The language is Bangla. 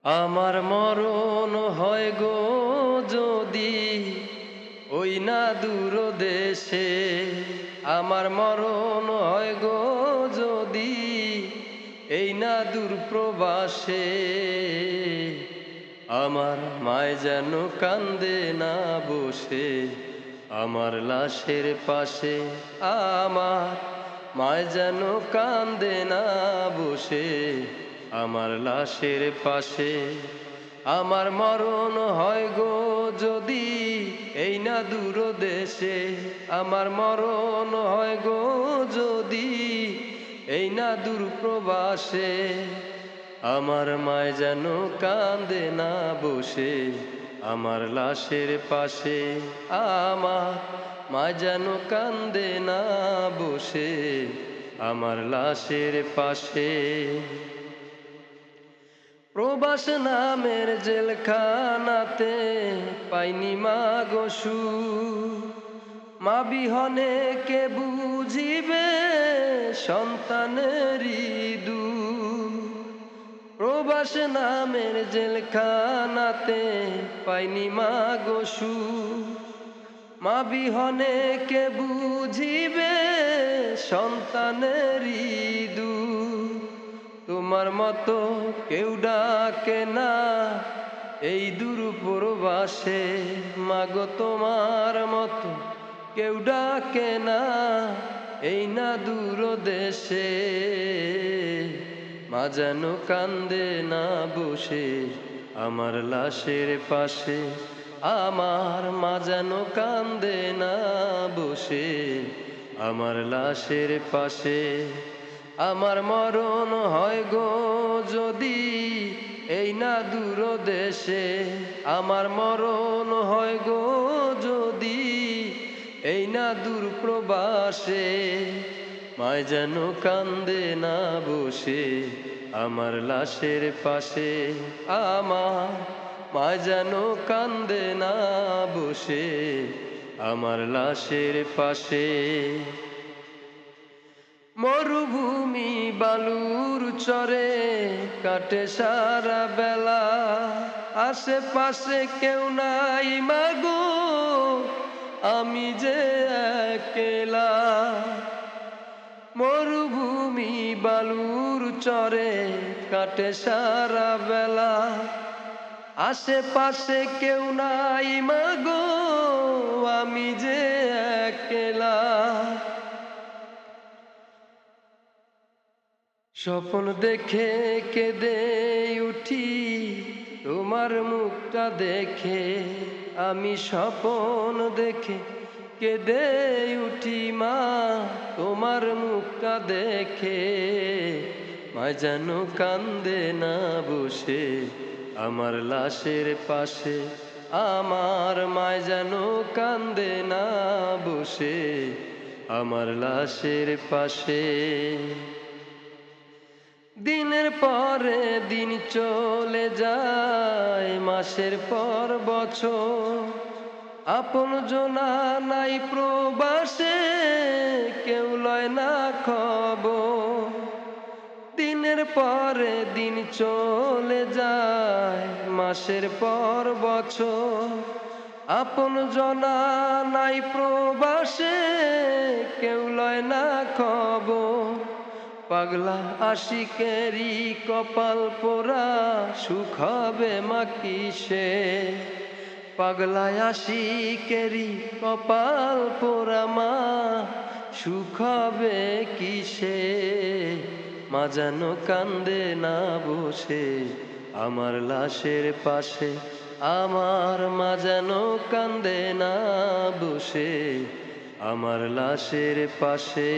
আমার মরণ হয় গো যদি ওই না দূর দেশে। আমার মরণ হয় গো যদি এই না দূর প্রবাসে। আমার মায় যেন কান্দে না বসে আমার লাশের পাশে। আমার মায় যেন কান্দে না বসে আমার লাশের পাশে। আমার মরণ হয় গো যদি এই না দূর দেশে। আমার মরণ হয় গো যদি এই না দূর প্রবাসে। আমার মায় যেন কান্দে না বসে আমার লাশের পাশে। আমার মায় যেন কান্দে না বসে আমার লাশের পাশে। প্রবাস নামের জেলখানাতে পাইনি মা গো সুখ। মা বিহনে কে বুঝিবে সন্তানেরই দুঃখ। প্রবাস নামের জেলখানাতে পাইনি মা গো সুখ। মা বিহনে কে বুঝিবে সন্তানেরই দুঃখ। তোমার মতো কেউ ডাকে না এই দূর প্রবাসে। মাগো তোমার মতো কেউ ডাকে না এই না দূর দেশে। মা যেন কান্দে না বসে আমার লাশের পাশে। আমার মা যেন কান্দে না বসে আমার লাশের পাশে। আমার মরণ হয় গো যদি এই না দূর দেশে। আমার মরণ হয় গো যদি এই না দূর প্রবাসে। মায় যেন কান্দে না বসে আমার লাশের পাশে। আমার মায় যেন কান্দে না বসে আমার লাশের পাশে। মরুভূমি বালুর চরে কাটে সারা বেলা। আশেপাশে কেউ নাই মাগো আমি যে একলা। মরুভূমি বালুর চরে কাটে সারা বেলা। আশেপাশে কেউ নাই মাগো আমি যে একলা। স্বপ্ন দেখে কেঁদে উঠি তোমার মুখটা দেখে। আমি স্বপ্ন দেখে কেঁদে উঠি মা তোমার মুখটা দেখে। মা যেন কান্দে না বসে আমার লাশের পাশে। আমার মা যেন কান্দে না বসে আমার লাশের পাশে। দিনের পরে দিন চলে যায় মাসের পর বছর। আপন জনা নাই প্রবাসে কেউ লয় না খবর। দিনের পরে দিন চলে যায় মাসের পর বছর। আপন জনা নাই প্রবাসে কেউ লয় না খবর। পাগলা আশিকেরি কপাল পোড়া সুখ হবে মা কিসে। পাগলা আশিকেরি কপাল পোড়া মা সুখ হবে কিসে। মা যেন কান্দে না বসে আমার লাশের পাশে। আমার মা যেন কান্দে না বসে আমার লাশের পাশে।